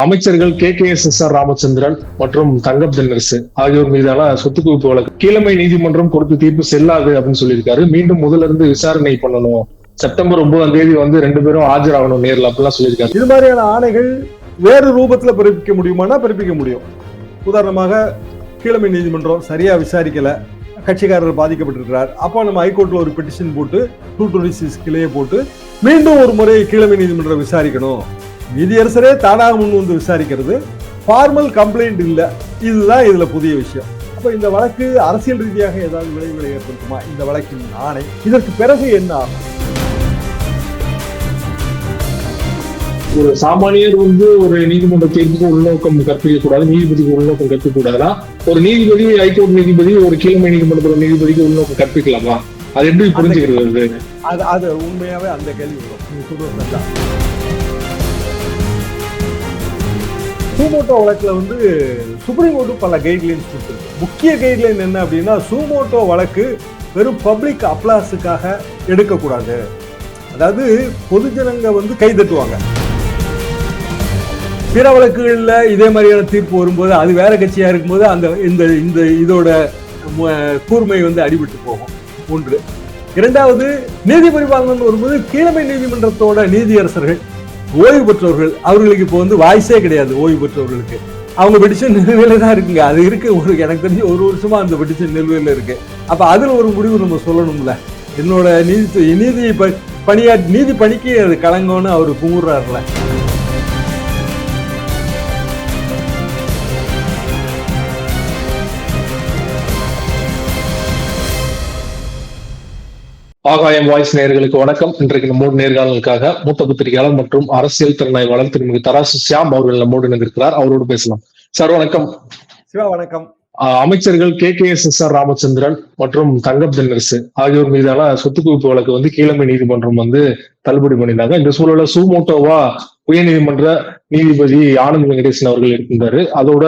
அமைச்சர்கள் KKSSR ராமச்சந்திரன் மற்றும் தங்கம் தென்னரசு ஆகியோர் மீதான சொத்து குவிப்பு வழக்கு கீழமை நீதிமன்றம் கொடுத்த தீர்ப்பு செல்லாது அப்படின்னு சொல்லியிருக்காரு. மீண்டும் முதல்ல இருந்து விசாரணை பண்ணணும், செப்டம்பர் 9ஆம் தேதி ரெண்டு பேரும் ஆஜராகணும் நேர்ல அப்படிலாம் சொல்லியிருக்காரு. இது மாதிரியான ஆணைகள் வேறு ரூபத்துல பிறப்பிக்க முடியுமானா பிறப்பிக்க முடியும். உதாரணமாக கீழமை நீதிமன்றம் சரியா விசாரிக்கல, கட்சிக்காரர் பாதிக்கப்பட்டிருக்கிறார், அப்போ நம்ம ஹைகோர்ட்ல ஒரு பெட்டிஷன் போட்டு 226 கிளையை போட்டு மீண்டும் ஒரு முறை கீழமை நீதிமன்றம் விசாரிக்கணும். நீதியரசரே தானாக முன் வந்து விசாரிக்கிறது ஃபார்மல் கம்ப்ளைண்ட் இல்ல. இதுதான் இதுல புதிய விஷயம். அப்ப இந்த வழக்கு அரசியல் ரீதியாக ஏதாவது விளைவுகளை ஏற்படுத்துமா இந்த வழக்கின் ஆணை? இதற்கு பிறகு என்ன ஆகும்? ஒரு சாமானியர் ஒரு நீதிமன்ற தீர்ப்புக்கு உள்நோக்கம் கற்பிக்க கூடாது, நீதிபதிக்கு உள்நோக்கம் கற்பிக்க கூடாதுன்னா ஒரு நீதிபதி, ஹைகோர்ட் நீதிபதி ஒரு கீழமை நீதிமன்ற நீதிபதிக்கு உள்நோக்கம் கற்பிக்கலாமா? அது எப்படி புரிஞ்சுக்கிறது? அது உண்மையாவே அந்த கேள்வி வரும். சூமோட்டோ வழக்குல சுப்ரீம் கோர்ட் பல கைட்லைன்ஸ் கொடுத்துருக்கு. முக்கிய கைட்லைன் என்ன அப்படின்னா, சூமோட்டோ வழக்கு வெறும் பப்ளிக் அப்ளாஸுக்காக எடுக்கக்கூடாது. அதாவது பொதுஜனங்க கை தட்டுவாங்க. பிற வழக்குகள்ல இதே மாதிரியான தீர்ப்பு வரும்போது அது வேற கட்சியா இருக்கும்போது அந்த இந்த இதோட கூர்மை அடிபட்டு போகும். ஒன்று. இரண்டாவது, நீதி பரிபாலனம் வரும்போது கீழமை நீதிமன்றத்தோட நீதியரசர்கள் ஓய்வு பெற்றவர்கள், அவர்களுக்கு இப்போ வாய்ஸே கிடையாது. ஓய்வு பெற்றவர்களுக்கு அவங்க பெட்டிஷன் நிலுவையில தான் இருக்குங்க. அது இருக்கு, எனக்கு தெரிஞ்சு ஒரு வருஷமா அந்த பெட்டிஷன் நிலுவையில இருக்கு. அப்ப அதுல ஒரு முடிவு நம்ம சொல்லணும்ல. என்னோட நீதி பணிக்கு அது களங்கம்னு அவரு குமுறாருல. ஆகாயம் வாய்ஸ் நேயர்களுக்கு வணக்கம். இன்றைக்கு நம்மோடு நேர்காணலுக்காக மூத்த பத்திரிகையாளர் மற்றும் அரசியல் திறனாய்வாளர் திருமிகு தராசு ஷியாம் அவர்கள் நம்மோடு இணைந்திருக்கிறார். அவரோடு பேசலாம். சார் வணக்கம். சிவா வணக்கம். அமைச்சர்கள் KKSSR ராமச்சந்திரன் மற்றும் தங்கம் தென்னரசு ஆகியோர் மீதான சொத்து குவிப்பு வழக்கு கீழமை நீதிமன்றம் தள்ளுபடி பண்ணினாங்க. இந்த சூழல சூமோட்டோவா உயர்நீதிமன்ற நீதிபதி ஆனந்த் வெங்கடேசன் அவர்கள் இருக்கின்றாரு. அதோட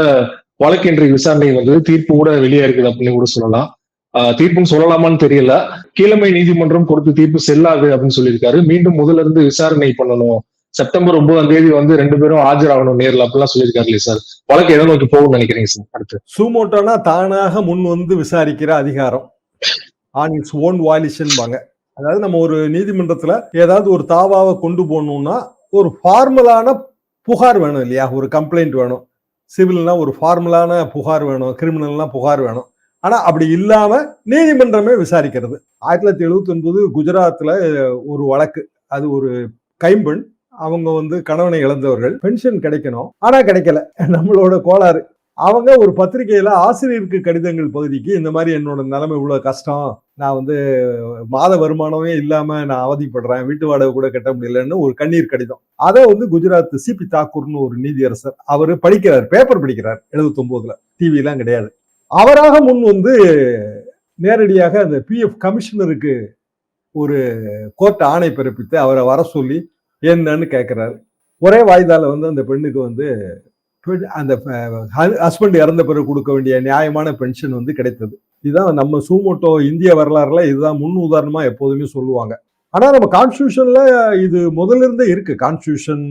வழக்கு இன்றைக்கு விசாரணை தீர்ப்பு கூட வெளியே இருக்குது அப்படின்னு கூட சொல்லலாம். தீர்ப்புன்னு சொல்லலாமான்னு தெரியல. கீழமை நீதிமன்றம் கொடுத்த தீர்ப்பு செல்லாது அப்படின்னு சொல்லியிருக்காரு. மீண்டும் முதல்ல இருந்து விசாரணை பண்ணணும், செப்டம்பர் 9ஆம் தேதி ரெண்டு பேரும் ஆஜராகணும் நேர்ல அப்படிலாம் சொல்லியிருக்காரு இல்லையா சார்? வழக்கு எதை நோக்கி போகும்னு நினைக்கிறீங்க சார்? அடுத்து சூமோட்டோனா தானாக முன் விசாரிக்கிற அதிகாரம், ஆன் இட்ஸ் ஓன் வாலிஷன் பாங்க. அதாவது நம்ம ஒரு நீதிமன்றத்துல ஏதாவது ஒரு தாவாவை கொண்டு போகணும்னா ஒரு ஃபார்மலான புகார் வேணும் இல்லையா? ஒரு கம்ப்ளைண்ட் வேணும். சிவில்னா ஒரு ஃபார்மலான புகார் வேணும், கிரிமினல்னா புகார் வேணும். ஆனா அப்படி இல்லாம நீதிமன்றமே விசாரிக்கிறது. 1979 குஜராத்ல ஒரு வழக்கு. அது ஒரு கைம்பெண், அவங்க கணவனை இழந்தவர்கள், பென்ஷன் கிடைக்கணும், ஆனா கிடைக்கல. நம்மளோட கோளாறு. அவங்க ஒரு பத்திரிகையில ஆசிரியருக்கு கடிதங்கள் பகுதிக்கு இந்த மாதிரி என்னோட நிலைமை இவ்வளவு கஷ்டம், நான் மாத வருமானமே இல்லாம நான் அவதிப்படுறேன், வீட்டு வாடகை கூட கட்ட முடியலன்னு ஒரு கண்ணீர் கடிதம். அதை குஜராத் CP தாக்கூர்னு ஒரு நீதியரசர் அவரு படிக்கிறார், பேப்பர் படிக்கிறார் 79ல. டிவி எல்லாம் கிடையாது. அவராக முன் நேரடியாக அந்த PF கமிஷனருக்கு ஒரு கோர்ட் ஆணை பிறப்பித்து அவரை வர சொல்லி என்னன்னு கேட்கிறாரு. ஒரே வாய்தால அந்த பெண்ணுக்கு அந்த ஹஸ்பண்ட் இறந்த பிறகு கொடுக்க வேண்டிய நியாயமான பென்ஷன் கிடைத்தது. இதுதான் நம்ம சூமோட்டோ இந்திய வரலாறுல இதுதான் முன் உதாரணமா எப்போதுமே சொல்லுவாங்க. ஆனா நம்ம கான்ஸ்டிடியூஷன்ல இது முதல்ல இருந்தே இருக்கு. கான்ஸ்டிடியூஷன்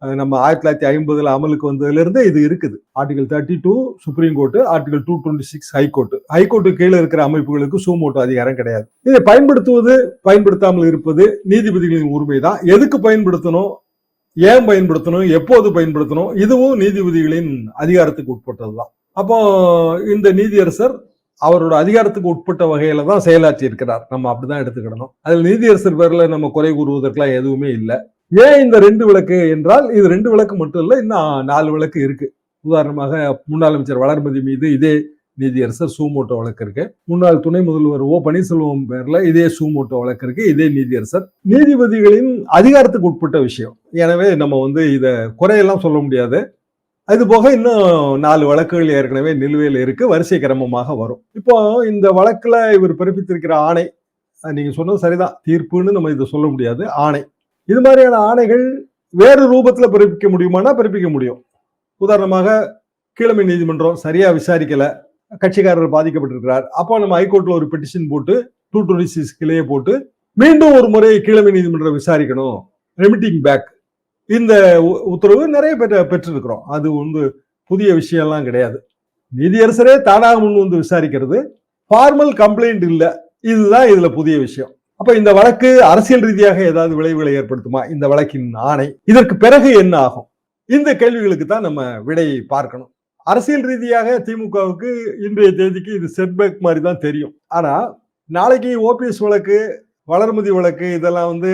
நம்ம 1950 அமலுக்கு வந்ததுல இருந்தே இது இருக்குது. Article 32 supreme court, article 226 high court கீழே இருக்கிற அமைப்புகளுக்கு சூமோட்டோ அதிகாரம் கிடையாது. இதை பயன்படுத்துவது பயன்படுத்தாமல் இருப்பது நீதிபதிகளின் உரிமைதான். எதுக்கு பயன்படுத்தணும், ஏன் பயன்படுத்தணும், எப்போது பயன்படுத்தணும், இதுவும் நீதிபதிகளின் அதிகாரத்துக்கு உட்பட்டதுதான். அப்போ இந்த நீதியரசர் அவரோட அதிகாரத்துக்கு உட்பட்ட வகையில தான் செயலாற்றி இருக்கிறார். நம்ம அப்படிதான் எடுத்துக்கிடணும். அதில் நீதியரசர் பேர்ல நம்ம குறை கூறுவதற்கெல்லாம் எதுவுமே இல்லை. ஏன் இந்த 2 விளக்கு என்றால், இது 2 விளக்கு மட்டும் இல்ல, இன்னும் 4 விளக்கு இருக்கு. உதாரணமாக முன்னாள் அமைச்சர் வளர்மதி மீது இதே நீதியரசர் சூமோட்டோ வழக்கு இருக்கு. முன்னாள் துணை முதல்வர் O பன்னீர்செல்வம் பேர்ல இதே சூமோட்டோ வழக்கு இருக்கு. இதே நீதியரசர். நீதிபதிகளின் அதிகாரத்துக்கு உட்பட்ட விஷயம். எனவே நம்ம இத குறையெல்லாம் சொல்ல முடியாது. அது போக இன்னும் 4 வழக்குகள் ஏற்கனவே நிலுவையில் இருக்கு, வரிசை கிரமமாக வரும். இப்போ இந்த வழக்குல இவர் பிறப்பித்திருக்கிற ஆணை, நீங்க சொன்னது சரிதான், தீர்ப்புன்னு நம்ம இதை சொல்ல முடியாது, ஆணை. இது மாதிரியான ஆணைகள் வேறு ரூபத்துல பிறப்பிக்க முடியுமானா பிறப்பிக்க முடியும். உதாரணமாக கீழமை நீதிமன்றம் சரியா விசாரிக்கல, கட்சிக்காரர் பாதிக்கப்பட்டிருக்கிறார், அப்போ நம்ம ஹைகோர்ட்ல ஒரு பெட்டிஷன் போட்டு 226 கிளையை போட்டு மீண்டும் ஒரு முறை கீழமை நீதிமன்றம் விசாரிக்கணும், ரெமிட்டிங் பேக் இந்த உத்தரவு நிறைய பெற்றிருக்கிறோம். அது வந்து புதிய விஷயம்லாம் கிடையாது. நீதியரசரே தானாக முன் வந்து விசாரிக்கிறது, ஃபார்மல் கம்ப்ளைண்ட் இல்ல. இதுதான் இதுல புதிய விஷயம். அப்ப இந்த வழக்கு அரசியல் ரீதியாக ஏதாவது விளைவுகளை ஏற்படுத்துமா? இந்த வழக்கின் ஆணை இதற்கு பிறகு என்ன ஆகும்? இந்த கேள்விகளுக்கு தான் நம்ம விடையை பார்க்கணும். அரசியல் ரீதியாக திமுகவுக்கு இன்றைய தேதிக்கு இது செட்பேக் மாதிரி தான் தெரியும். ஆனா நாளைக்கு ஓபிஎஸ் வழக்கு, வளர்மதி வழக்கு இதெல்லாம் வந்து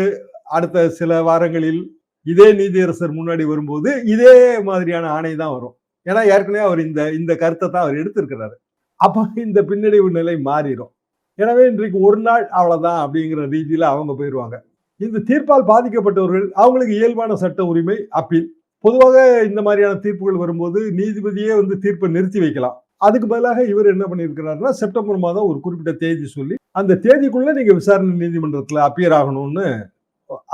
அடுத்த சில வாரங்களில் இதே நீதியரசர் முன்னாடி வரும்போது இதே மாதிரியான ஆணை தான் வரும். ஏன்னா ஏற்கனவே அவர் இந்த கருத்தை தான் அவர் எடுத்திருக்கிறாரு. அப்ப இந்த பின்னடைவு நிலை மாறிடும். எனவே இன்றைக்கு ஒரு நாள் அவ்வளவுதான் அப்படிங்கிற ரீதியில அவங்க போயிருவாங்க. இந்த தீர்ப்பால் பாதிக்கப்பட்டவர்கள் அவங்களுக்கு இயல்பான சட்ட உரிமை அப்பீல். பொதுவாக இந்த மாதிரியான தீர்ப்புகள் வரும்போது நீதிபதியே வந்து தீர்ப்பை நிறுத்தி வைக்கலாம். அதுக்கு பதிலாக இவர் என்ன பண்ணியிருக்கிறாருன்னா, செப்டம்பர் மாதம் ஒரு குறிப்பிட்ட தேதி சொல்லி அந்த தேதிக்குள்ள நீங்க விசாரணை நீதிமன்றத்துல அப்பியர் ஆகணும்னு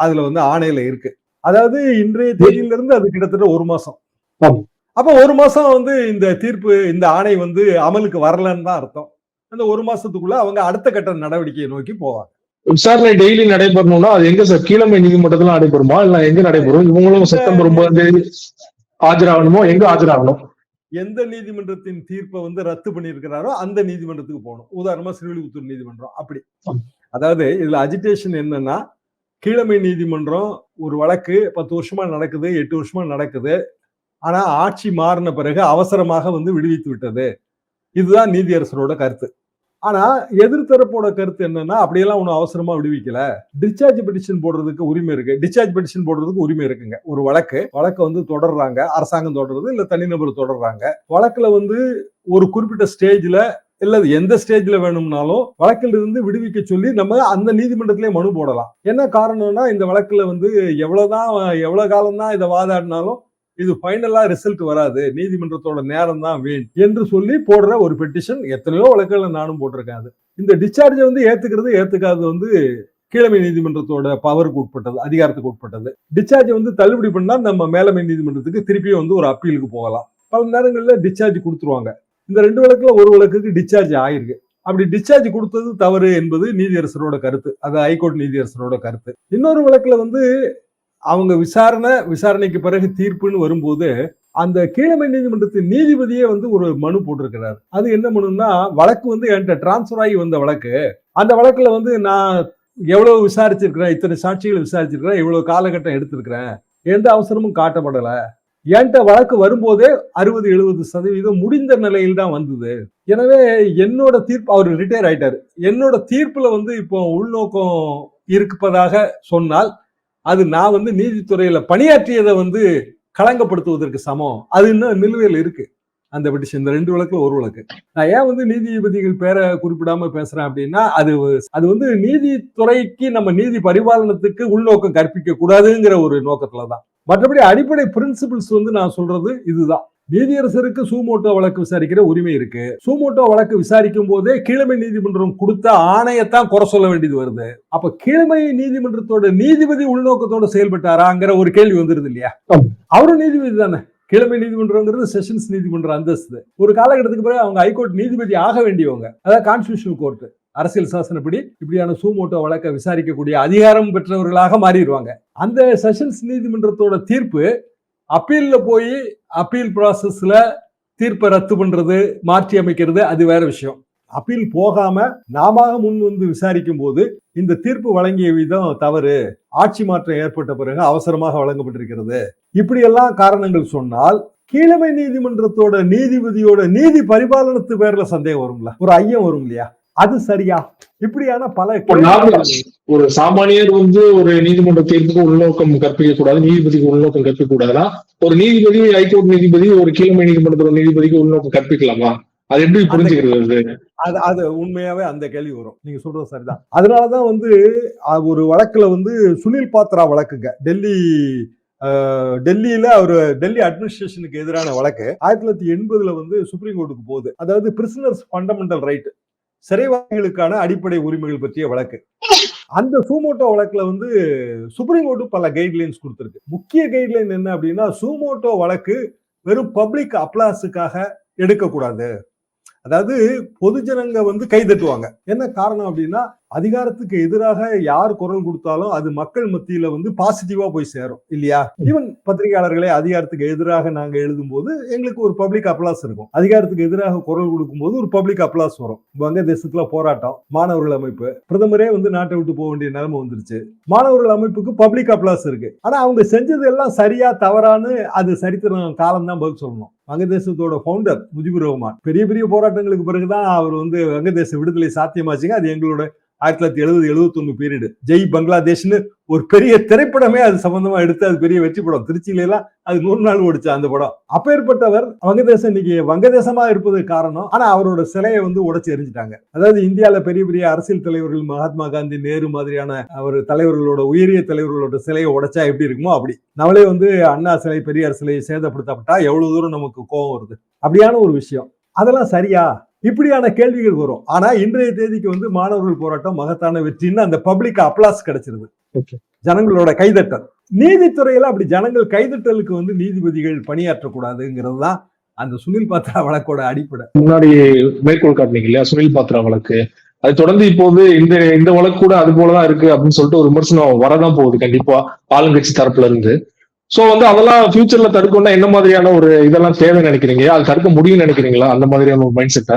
அதுல வந்து ஆணையில இருக்கு. அதாவது இன்றைய தேதியிலிருந்து அது கிட்டத்தட்ட 1 மாசம். அப்ப 1 மாசம் வந்து இந்த தீர்ப்பு, இந்த ஆணை வந்து அமலுக்கு வரலன்னு தான் அர்த்தம். அந்த 1 மாசத்துக்குள்ள அவங்க அடுத்த கட்ட நடவடிக்கையை நோக்கி போவாங்க. விசாரணை டெய்லி நடைபெறணும்னா அது எங்க சார்? கீழமை நீதிமன்றத்துல நடைபெறுமா இல்ல எங்க நடைபெறும்? இவங்களும் செப்டம்பர் 9 ஆஜராகணுமோ? எங்க ஆஜராகணும்? எந்த நீதிமன்றத்தின் தீர்ப்பை வந்து ரத்து பண்ணியிருக்கிறாரோ அந்த நீதிமன்றத்துக்கு போகணும். உதாரணமா ஸ்ரீவில்லிபுத்தூர் நீதிமன்றம் அப்படி. அதாவது இதுல அஜிடேஷன் என்னன்னா, கீழமை நீதிமன்றம் ஒரு வழக்கு 10 வருஷமா நடக்குது, 8 வருஷமா நடக்குது. ஆனா ஆட்சி மாறின பிறகு அவசரமாக வந்து விடுவித்து விட்டது. இதுதான் நீதியரசரோட கருத்து. ஆனா எதிர்த்தரப்போட கருத்து என்னன்னா, அப்படியெல்லாம் ஒன்னும் அவசரமா விடுவிக்கல, டிஸ்சார்ஜ் பெட்டிஷன் போடுறதுக்கு உரிமை இருக்கு. டிஸ்சார்ஜ் பெட்டிஷன் போடுறதுக்கு உரிமை இருக்குங்க. ஒரு வழக்கை வந்து தொடர்றாங்க, அரசாங்கம் தொடர்றது இல்ல தனிநபர் தொடர்றாங்க. வழக்குல வந்து ஒரு குறிப்பிட்ட ஸ்டேஜ்ல இல்ல எந்த ஸ்டேஜ்ல வேணும்னாலும் வழக்கில் இருந்து விடுவிக்க சொல்லி நம்ம அந்த நீதிமன்றத்திலே மனு போடலாம். என்ன காரணம்னா, இந்த வழக்குல வந்து எவ்வளவு காலம் தான் இதை வாதாடினாலும் இது ஃபைனலா ரிசல்ட் வராது, நீதிமன்றத்தோட நேரம் தான் வேணும் என்று சொல்லி போடுற ஒரு பெட்டிஷன் எத்தனையோ வழக்குகளை நானும் போட்டிருக்கேன். இந்த டிஸ்சார்ஜை வந்து ஏத்துக்காது வந்து கீழமை நீதிமன்றத்தோட பவருக்கு உட்பட்டது, அதிகாரத்துக்கு உட்பட்டது. டிஸ்சார்ஜ் வந்து தள்ளுபடி பண்ணா நம்ம மேலமை நீதிமன்றத்துக்கு திருப்பியும் வந்து ஒரு அப்பீலுக்கு போகலாம். பல நேரங்களில் டிஸ்சார்ஜ் கொடுத்துருவாங்க. இந்த 2 வழக்குல ஒரு வழக்குக்கு டிஸ்சார்ஜ் ஆயிருக்கு. அப்படி டிஸ்சார்ஜ் கொடுத்தது தவறு என்பது நீதியரசரோட கருத்து, அது ஹைகோர்ட் நீதியரசரோட கருத்து. இன்னொரு வழக்குல வந்து அவங்க விசாரணைக்கு பிறகு தீர்ப்புன்னு வரும்போது அந்த கீழமை நீதிமன்றத்தின் நீதிபதியே வந்து ஒரு மனு போட்டிருக்கிறார். அது என்ன மனுன்னா, வழக்கு வந்து என்கிட்ட டிரான்ஸ்பர் ஆகி வந்த வழக்கு, அந்த வழக்குல வந்து நான் எவ்வளவு விசாரிச்சிருக்கிறேன், இத்தனை சாட்சிகள் விசாரிச்சிருக்கிறேன், இவ்வளவு காலகட்டம் எடுத்திருக்கிறேன், எந்த அவசரமும் காட்டப்படல, என்கிட்ட வழக்கு வரும்போதே 60-70% முடிந்த நிலையில் தான் வந்தது. எனவே என்னோட தீர்ப்பு, அவர் ரிட்டையர் ஆயிட்டாரு, என்னோட தீர்ப்புல வந்து இப்போ உள்நோக்கம் இருப்பதாக சொன்னால் அது நான் வந்து நீதித்துறையில பணியாற்றியதை வந்து களங்கப்படுத்துவதற்கு சமம். அது இன்னும் நிலுவையில் இருக்கு அந்த பெட்டிஷன். இந்த 2 வழக்குல ஒரு வழக்கு. நான் ஏன் வந்து நீதிபதிகள் பேரை குறிப்பிடாம பேசுறேன் அப்படின்னா, அது வந்து நீதித்துறைக்கு நம்ம நீதி பரிபாலனத்துக்கு உள்நோக்கம் கற்பிக்க கூடாதுங்கிற ஒரு நோக்கத்துலதான். மற்றபடி அடிப்படை பிரின்சிபிள்ஸ் வந்து நான் சொல்றது இதுதான். நீதியரசருக்கு சூமோட்டோ வழக்கு விசாரிக்கிற உரிமை இருக்கு. சூமோட்டோ வழக்கு விசாரிக்கும் போதே கீழமை நீதிமன்றம் கொடுத்த ஆணையத்தான் குறை சொல்ல வேண்டியது வருது. அப்ப கீழமை நீதிமன்றத்தோட நீதிபதி உள்நோக்கத்தோட செயல்பட்டாராங்கிற ஒரு கேள்வி வந்துருது இல்லையா? அவரும் நீதிபதி தானே. கீழமை நீதிமன்றம்ங்கிறது செஷன்ஸ் நீதிமன்ற அந்தஸ்து. ஒரு காலகட்டத்துக்கு பிறகு அவங்க ஹைகோர்ட் நீதிபதி ஆக வேண்டியவங்க. அதாவது கான்ஸ்டிடியூஷனல் கோர்ட், அரசியல் சாசனப்படி இப்படியான சூமோட்டோ வழக்கை விசாரிக்கக்கூடிய அதிகாரம் பெற்றவர்களாக மாறிடுவாங்க. அந்த செஷன்ஸ் நீதிமன்றத்தோட தீர்ப்பு அப்பீல்ல போய் அப்பீல் ப்ராசஸ்ல தீர்ப்பை ரத்து பண்றது, மாற்றி அமைக்கிறது, அது வேற விஷயம். அப்பீல் போகாம நாம முன் வந்து விசாரிக்கும் போது இந்த தீர்ப்பு வழங்கிய விதம் தவறு, ஆட்சி மாற்றம் ஏற்பட்ட பிறகு அவசரமாக வழங்கப்பட்டிருக்கிறது, இப்படி எல்லாம் காரணங்கள் சொன்னால் கீழமை நீதிமன்றத்தோட நீதிபதியோட நீதி பரிபாலனத்து பேர்ல சந்தேகம் வரும்ல, ஒரு ஐயம் வரும் இல்லையா? அது சரியா? இப்படியான பல ஒரு சாமானியர் வந்து ஒரு நீதிமன்ற தீர்ப்புக்கு உள்நோக்கம் கற்பிக்க கூடாது, நீதிபதிக்கு உள்நோக்கம் கற்பிக்க கூடாதுன்னா ஒரு நீதிபதி, ஹைகோர்ட் நீதிபதி ஒரு கீழமை நீதிமன்றத்தோட நீதிபதிக்கு உள்நோக்கம் கற்பிக்கலாமா? அது எப்படி புரிஞ்சுக்கிறது? அது உண்மையாவே அந்த கேள்வி வரும். நீங்க சொல்றது சரிதான். அதனாலதான் வந்து ஒரு வழக்குல வந்து சுனில் பாத்ரா வழக்குங்க, டெல்லியில ஒரு டெல்லி அட்மினிஸ்ட்ரேஷனுக்கு எதிரான வழக்கு 1980 வந்து சுப்ரீம் கோர்ட்டுக்கு போகுது. அதாவது பிரிசனர்ஸ் ஃபண்டமெண்டல் ரைட், சிறைவாதிகளுக்கான அடிப்படை உரிமைகள் பற்றிய வழக்கு. அந்த சூமோட்டோ வழக்குல வந்து சுப்ரீம் கோர்ட் பல கைட்லைன்ஸ் கொடுத்திருக்கு. முக்கிய கைட்லைன் என்ன அப்படின்னா, சூமோட்டோ வழக்கு வெறும் பப்ளிக் அப்ளாஸுக்காக எடுக்கக்கூடாது. அதாவது பொதுஜனங்க வந்து கைதட்டுவாங்க. என்ன காரணம் அப்படின்னா, அதிகாரத்துக்கு எதிராக யார் குரல் கொடுத்தாலும் அது மக்கள் மத்தியில வந்து பாசிட்டிவா போய் சேரும் இல்லையா? ஈவன் பத்திரிகையாளர்களே அதிகாரத்துக்கு எதிராக நாங்க எழுதும்போது எங்களுக்கு ஒரு பப்ளிக் அப்ளாஸ் இருக்கும். அதிகாரத்துக்கு எதிராக குரல் கொடுக்கும்போது ஒரு பப்ளிக் அப்ளாஸ் வரும். வங்கதேசத்துல போராட்டம், மாணவர்கள் அமைப்பு, பிரதமரே வந்து நாட்டை விட்டு போக வேண்டிய நிலைமை வந்துருச்சு. மாணவர்கள் அமைப்புக்கு பப்ளிக் அப்ளாஸ் இருக்கு. ஆனா அவங்க செஞ்சது எல்லாம் சரியா தவறான்னு அது சரித்திரம் காலம் தான் பதில் சொல்லணும். வங்கதேசத்தோட ஃபவுண்டர் முஜிபுர் ரஹ்மான் பெரிய பெரிய போராட்டங்களுக்கு பிறகுதான் அவர் வந்து வங்கதேச விடுதலை சாத்தியமாச்சுங்க. அது எங்களோட 1970-71 பீரியடு ஜெய் பங்களாதேஷ்னு ஒரு பெரிய திரைப்படமே அது சம்பந்தமா எடுத்து அது பெரிய வெற்றி படம். திருச்சியில எல்லாம் அது 100 நாள் ஓடிச்சு அந்த படம். அப்பேற்பட்டவர் வங்கதேசம் இன்னைக்கு வங்கதேசமா இருப்பதற்கு காரணம். ஆனா அவரோட சிலையை வந்து உடைச்சு எரிஞ்சிட்டாங்க. அதாவது இந்தியால பெரிய பெரிய அரசியல் தலைவர்கள் மகாத்மா காந்தி, நேரு மாதிரியான அவர் தலைவர்களோட உயரிய தலைவர்களோட சிலையை உடைச்சா எப்படி இருக்குமோ அப்படி. நம்மளே வந்து அண்ணா சிலை, பெரியார் சிலையை சேதப்படுத்தப்பட்டா எவ்வளவு தூரம் நமக்கு கோபம் வருது. அப்படியான ஒரு விஷயம். அதெல்லாம் சரியா? இப்படியான கேள்விகள் வரும். ஆனா இன்றைய தேதிக்கு வந்து மாணவர்கள் போராட்டம் மகத்தான வெற்றின்னு அந்த பப்ளிக் அப்ளாஸ் கிடைச்சிருது. ஜனங்களோட கைதட்டல். நீதித்துறையில அப்படி ஜனங்கள் கைதட்டலுக்கு வந்து நீதிபதிகள் பணியாற்றக்கூடாதுங்கிறது தான் அந்த சுனில் பாத்ரா வழக்கோட அடிப்படை. முன்னாடி மேற்கோள் காட்டினீங்க இல்லையா சுனில் பாத்ரா வழக்கு, அது தொடர்ந்து இப்போது இந்த வழக்கு கூட அது போலதான் இருக்கு அப்படின்னு சொல்லிட்டு ஒரு விமர்சனம் வரதான் போகுது கண்டிப்பா ஆளுங்கட்சி தரப்புல இருந்து. சோ வந்து அதெல்லாம் ஃபியூச்சர்ல தடுக்கணும்னா என்ன மாதிரியான ஒரு இதெல்லாம் தேவை நினைக்கிறீங்க? அது தடுக்க முடியும்னு நினைக்கிறீங்களா? அந்த மாதிரியான ஒரு மைண்ட் செட்டை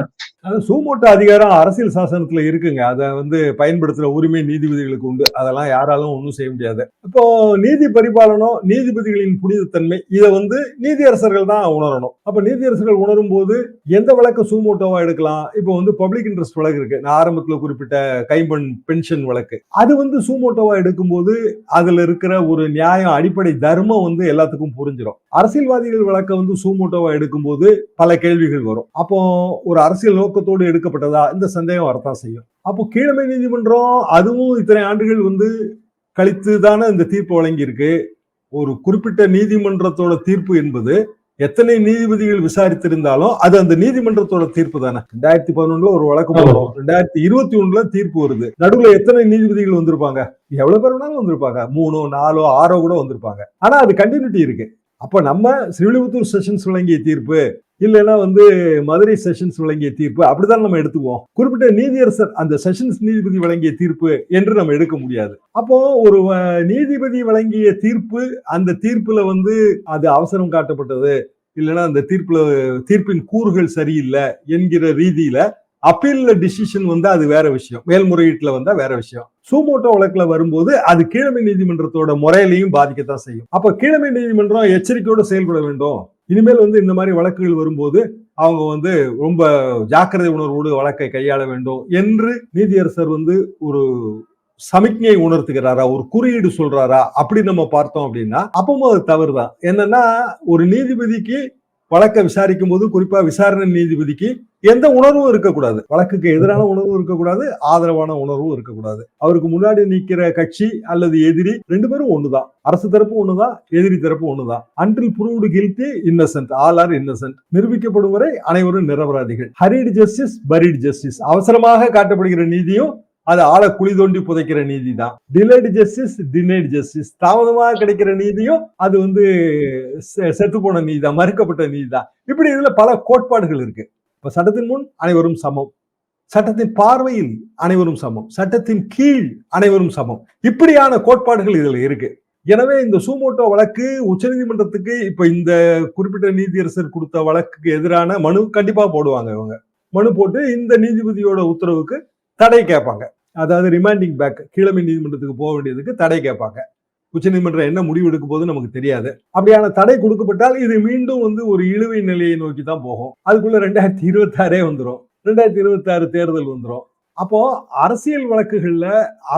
சூமோட்டோ அதிகாரம் அரசியல் சாசனத்துல இருக்குங்க. அதை வந்து பயன்படுத்துற உரிமை நீதிபதிகளுக்கு உண்டு. அதெல்லாம் யாராலும் ஒன்றும் செய்ய முடியாது. இப்போ நீதி பரிபாலனம், நீதிபதிகளின் புனிதத்தன்மை இதை வந்து நீதியரசர்கள் தான் உணரணும். அப்ப நீதியரசர்கள் உணரும் போது எந்த வழக்கு சூமோட்டோவா எடுக்கலாம்? இப்போ வந்து பப்ளிக் இன்ட்ரெஸ்ட் வழக்கு இருக்கு. நான் ஆரம்பத்துல குறிப்பிட்ட கைம்பெண் பென்ஷன் வழக்கு, அது வந்து சூமோட்டோவா எடுக்கும்போது அதுல இருக்கிற ஒரு நியாயம், அடிப்படை தர்மம் வந்து எல்லாத்துக்கும் புரிஞ்சிடும். அரசியல்வாதிகள் வழக்கை வந்து சூமோட்டோவா எடுக்கும்போது பல கேள்விகள் வரும். அப்போ ஒரு அரசியல் நோக்கத்தோடு எடுக்கப்பட்டதா இந்த சந்தேகம் வரத்தான் செய்யும். அப்போ கீழமை நீதிமன்றம் அதுவும் இத்தனை ஆண்டுகள் வந்து கழித்து தானே இந்த தீர்ப்பு வழங்கி இருக்கு. ஒரு குறிப்பிட்ட நீதிமன்றத்தோட தீர்ப்பு என்பது எத்தனை நீதிபதிகள் விசாரித்திருந்தாலும் அது அந்த நீதிமன்றத்தோட தீர்ப்பு தானே. 2011 ஒரு வழக்கு போடுறோம், 2021 தீர்ப்பு வருது. நடுவுல எத்தனை நீதிபதிகள் வந்திருப்பாங்க? எவ்வளவு பேர் வேணாலும் வந்திருப்பாங்க. 3, 4, 6 கூட வந்திருப்பாங்க. ஆனா அது கண்டினியூட்டி இருக்கு. அப்ப நம்ம ஸ்ரீவில்லிபுத்தூர் செஷன்ஸ் வழங்கிய தீர்ப்பு, இல்லைன்னா வந்து மதுரை செஷன்ஸ் வழங்கிய தீர்ப்பு அப்படிதான் நம்ம எடுத்துக்குவோம். குறிப்பிட்ட நீதியரசர் அந்த செஷன்ஸ் நீதிபதி வழங்கிய தீர்ப்பு என்று நம்ம எடுக்க முடியாது. அப்போ ஒரு நீதிபதி வழங்கிய தீர்ப்பு, அந்த தீர்ப்புல வந்து அது அவசரம் காட்டப்பட்டது, இல்லைன்னா அந்த தீர்ப்பின் கூறுகள் சரியில்லை என்கிற ரீதியில அப்பீல்ல டிசிஷன் வந்து அது வேற விஷயம். மேல்முறையீட்டுல வந்தா வேற விஷயம். சூமோட்டோ வழக்குல வரும்போது அது கீழமை நீதிமன்றத்தோட முறையிலையும் பாதிக்கத்தான் செய்யும். அப்ப கீழமை நீதிமன்றம் எச்சரிக்கையோடு செயல்பட வேண்டும். இனிமேல் வந்து இந்த மாதிரி வழக்குகள் வரும்போது அவங்க வந்து ரொம்ப ஜாக்கிரதை உணர்வோடு வழக்கை கையாள வேண்டும் என்று நீதியரசர் வந்து ஒரு சமிக்ஞை உணர்த்துகிறாரா, ஒரு குறியீடு சொல்றாரா அப்படி நம்ம பார்த்தோம் அப்படின்னா அப்பவும் அது தவறுதான். என்னன்னா ஒரு நீதிபதிக்கு வழக்கை விசாரிக்கும் போது, குறிப்பா விசாரணை நீதிபதிக்கு எந்த உணர்வும் இருக்கக்கூடாது. வழக்குக்கு எதிரான உணர்வும் இருக்கக்கூடாது, ஆதரவான உணர்வும் இருக்கக்கூடாது. அவருக்கு முன்னாடி நிக்கிற கட்சி அல்லது எதிரி 2 பேரும் ஒண்ணுதான். அரசு தரப்பு ஒண்ணுதான், எதிரி தரப்பு ஒண்ணுதான். Until proved guilty innocent, all are innocent. நிரூபிக்கப்படும் வரை அனைவரும் நிரபராதிகள். Hurried justice, buried justice. அவசரமாக காட்டப்படுகிற நீதியும் அது ஆளை குழி தோண்டி புதைக்கிற நீதி தான். Delayed justice, denied justice. தாமதமாக கிடைக்கிற நீதியும் அது வந்து செத்து போன நீதி தான், மறுக்கப்பட்ட நீதி தான். இப்படி இதுல பல கோட்பாடுகள் இருக்கு. இப்ப சட்டத்தின் முன் அனைவரும் சமம், சட்டத்தின் பார்வையில் அனைவரும் சமம், சட்டத்தின் கீழ் அனைவரும் சமம். இப்படியான கோட்பாடுகள் இதுல இருக்கு. எனவே இந்த சூமோட்டோ வழக்கு உச்சநீதிமன்றத்துக்கு இப்ப இந்த குறிப்பிட்ட நீதியரசர் கொடுத்த வழக்குக்கு எதிரான மனு கண்டிப்பா போடுவாங்க. இவங்க மனு போட்டு இந்த நீதிபதியோட உத்தரவுக்கு தடை கேட்பாங்க. அதாவது ரிமாண்டிங் பேக், கீழமை நீதிமன்றத்துக்கு போக வேண்டியதுக்கு தடை கேட்பாங்க. உச்சநீதிமன்றம் என்ன முடிவு எடுக்க போது நமக்கு தெரியாது. அப்படியான தடை கொடுக்கப்பட்டால் இது மீண்டும் வந்து ஒரு இழுவை நிலையை நோக்கி தான் போகும். அதுக்குள்ள 2026 வந்துடும், 2026 தேர்தல் வந்துடும். அப்போ அரசியல் வழக்குகள்ல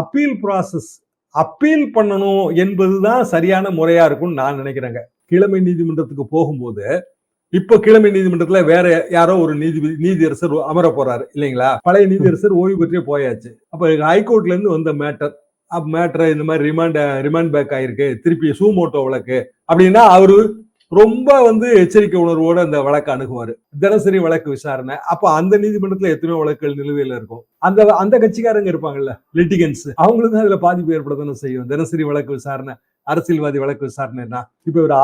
அப்பீல் ப்ராசஸ், அப்பீல் பண்ணணும் என்பதுதான் சரியான முறையா இருக்கும்னு நான் நினைக்கிறேங்க. கீழமை நீதிமன்றத்துக்கு போகும்போது இப்ப கீழமை நீதிமன்றத்துல வேற யாரோ ஒரு நீதியரசர் அமர போறாரு இல்லைங்களா? பழைய நீதியரசர் ஓய்வு பெற்றே போயாச்சு. அப்ப ஹைகோர்ட்ல இருந்து வந்த மேட்டர் இந்த மாதிரி ரிமாண்ட் பேக் ஆயிருக்கு, திருப்பி சூமோட்டோ வழக்கு அப்படின்னா அவரு ரொம்ப வந்து எச்சரிக்கை உணர்வோட அந்த வழக்கு அணுகுவாரு. தினசரி வழக்கு விசாரணை. அப்ப அந்த நீதிமன்றத்துல எத்தனையோ வழக்குகள் நிலுவையில இருக்கும். அந்த கட்சிக்காரங்க இருப்பாங்கல்ல, லிட்டிகன்ஸ், அவங்களுக்கு அதுல பாதிப்பு ஏற்படத்தானே செய்யும். தினசரி வழக்கு விசாரணை, அரசியல்வாதி வழக்கு விசாரணைன்னா இப்ப ஒரு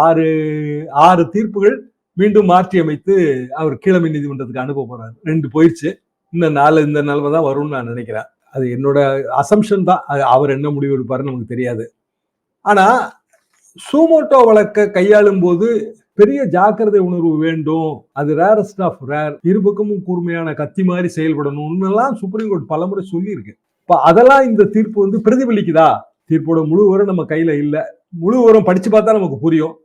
6 தீர்ப்புகள் மீண்டும் மாற்றி அமைத்து அவர் கீழமை நீதிமன்றத்துக்கு அனுப்ப போறாரு. 2 போயிடுச்சு. இந்த நிலைமை தான் வரும்னு நான் நினைக்கிறேன். அது என்னோட அசம்ஷன் தான். அவர் என்ன முடிவு எடுப்பாருன்னு நமக்கு தெரியாது. ஆனா சூமோட்டோ வழக்கை கையாளும் போது பெரிய ஜாக்கிரதை உணர்வு வேண்டும். அது ரேரஸ்ட் ஆஃப் ரேர். இருபக்கமும் கூர்மையான கத்தி மாதிரி செயல்படணும்னு சுப்ரீம் கோர்ட் பலமுறை சொல்லி இருக்கு. இப்ப அதெல்லாம் இந்த தீர்ப்பு வந்து பிரதிபலிக்குதா? தீர்ப்போட முழு விவரம் நம்ம கையில இல்ல. முழு விவரம் படிச்சு பார்த்தா நமக்கு புரியும்.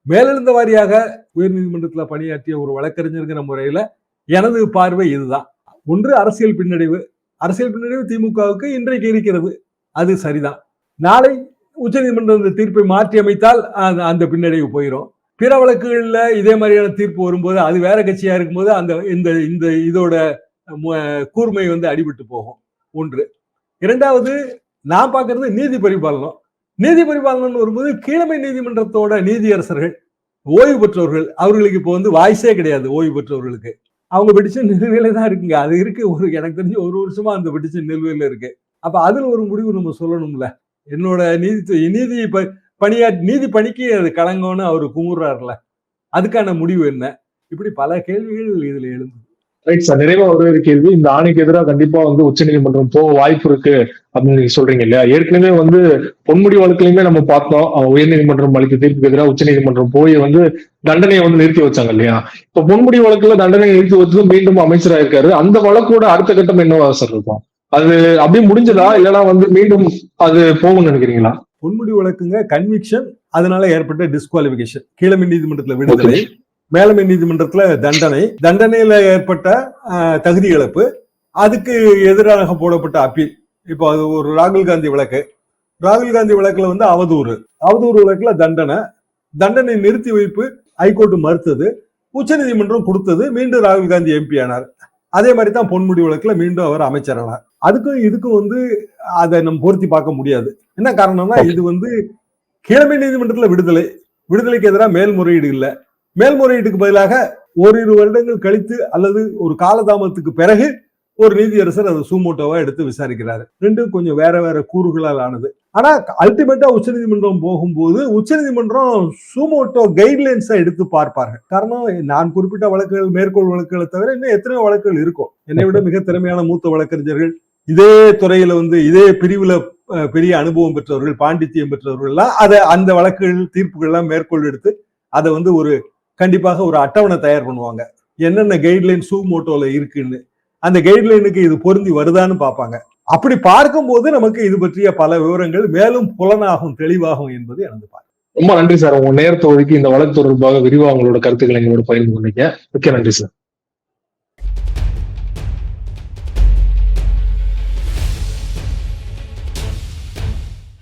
மேலெழுந்த வாரியாக உயர் நீதிமன்றத்துல பணியாற்றிய ஒரு வழக்கறிஞருங்கிற முறையில எனது பார்வை இதுதான். ஒன்று அரசியல் பின்னடைவு. அரசியல் பின்னடைவு திமுகவுக்கு இன்றைக்கு இருக்கிறது. அது சரிதான். நாளை உச்சநீதிமன்றம் இந்த தீர்ப்பை மாற்றி அமைத்தால் அந்த பின்னடைவு போயிடும். பிற வழக்குகள்ல இதே மாதிரியான தீர்ப்பு வரும்போது அது வேற கட்சியா இருக்கும்போது அந்த இந்த இதோட கூர்மை வந்து அடிபட்டு போகும். ஒன்று. இரண்டாவது, நான் பார்க்கறது நீதி பரிபாலனம். நீதி பரிபாலனம் வரும்போது கீழமை நீதிமன்றத்தோட நீதியரசர்கள் ஓய்வு பெற்றவர்கள், அவர்களுக்கு இப்போ வந்து வாய்ஸே கிடையாது. ஓய்வு பெற்றவர்களுக்கு அவங்க பெட்டிஷன் நிலுவையில தான் இருக்குங்க. அது இருக்கு. எனக்கு தெரிஞ்சு 1 வருஷமா அந்த பெட்டிஷன் நிலுவையில இருக்கு. அப்ப அதுல ஒரு முடிவு நம்ம சொல்லணும்ல. என்னோட நீதி பணிக்கு அது களங்கம்னு அவரு குமுறாருல, அதுக்கான முடிவு என்ன? இப்படி பல கேள்விகள் இதுல எழுந்து. Right sir. நிறைவா ஒரு கேள்வி. இந்த ஆணைக்கு எதிராக கண்டிப்பா வந்து உச்சநீதிமன்றம் போக வாய்ப்பு இருக்கு அப்படின்னு நீங்க சொல்றீங்க இல்லையா? ஏற்கனவே வந்து பொன்முடி வழக்குலயுமே நம்ம பார்த்தோம். உயர்நீதிமன்றம் அளித்த தீர்ப்புக்கு எதிராக உச்சநீதிமன்றம் போய் வந்து தண்டனையை வந்து நிறுத்தி வச்சாங்க இல்லையா? இப்ப பொன்முடி வழக்குல தண்டனை நிறுத்தி வச்சதும் மீண்டும் அமைச்சரா இருக்காரு. அந்த வழக்கோட அடுத்த கட்டம் என்னவா சார் இருக்கும்? அது அப்படியே முடிஞ்சதா, இல்லைன்னா வந்து மீண்டும் அது போகும்னு நினைக்கிறீங்களா? பொன்முடி வழக்குங்க கன்விக்ஷன், அதனால ஏற்பட்ட டிஸ்குவாலிபிகேஷன். கீழமை நீதிமன்றத்துல விடுதலை, மேலமை நீதிமன்றத்துல தண்டனையில ஏற்பட்ட தகுதி இழப்பு, அதுக்கு எதிராக போடப்பட்ட அப்பீல். இப்போ அது ஒரு ராகுல் காந்தி வழக்குல வந்து அவதூறு வழக்குல தண்டனை நிறுத்தி வைப்பு ஹைகோர்ட் மறுத்தது, உச்சநீதிமன்றம் கொடுத்தது, மீண்டும் ராகுல் காந்தி எம்பி ஆனார். அதே மாதிரி தான் பொன்முடி வழக்குல மீண்டும் அவர் அமைச்சரானார். அதுக்கும் இதுக்கும் வந்து அதை நம்ம பொருத்தி பார்க்க முடியாது. என்ன காரணம்னா, இது வந்து கீழமை நீதிமன்றத்துல விடுதலைக்கு எதிராக மேல்முறையீடு இல்லை. மேல்முறையீட்டுக்கு பதிலாக ஓரிரு வருடங்கள் கழித்து அல்லது ஒரு காலதாமதத்துக்கு பிறகு ஒரு நீதியரசர் அதை சூமோட்டோவா எடுத்து விசாரிக்கிறாரு. ரெண்டும் கொஞ்சம் வேற வேற கூறுகளால் ஆனது. ஆனா அல்டிமேட்டா உச்சநீதிமன்றம் போகும்போது உச்சநீதிமன்றம் சூமோட்டோ கைட்லைன்ஸை எடுத்து பார்ப்பார்கள். காரணம், நான் குறிப்பிட்ட வழக்குகள் மேற்கோள் வழக்குகளை தவிர இன்னும் எத்தனையோ வழக்குகள் இருக்கும். என்னை விட மிக திறமையான மூத்த வழக்கறிஞர்கள், இதே துறையில வந்து இதே பிரிவுல பெரிய அனுபவம் பெற்றவர்கள், பாண்டித்தியம் பெற்றவர்கள் எல்லாம் அந்த வழக்குகள் தீர்ப்புகள் எல்லாம் மேற்கோள் எடுத்து அதை வந்து கண்டிப்பாக ஒரு அட்டவணை தயார் பண்ணுவாங்க. என்னென்ன கைட்லைன் சூமோட்டோல இருக்குன்னு, அந்த கைட்லைனுக்கு இது பொருந்தி வருதான்னு பார்ப்பாங்க. அப்படி பார்க்கும்போது நமக்கு இது பற்றிய பல விவரங்கள் மேலும் புலனாகும், தெளிவாகும் என்பது எனது பார்வை. ரொம்ப நன்றி சார். உங்க நேரத்தை ஒதுக்கி இந்த வழக்கு தொடர்பாக விரிவா உங்களோட கருத்துக்களை எங்களோட பகிர்ந்து கொண்டீங்க. மிக்க நன்றி சார்.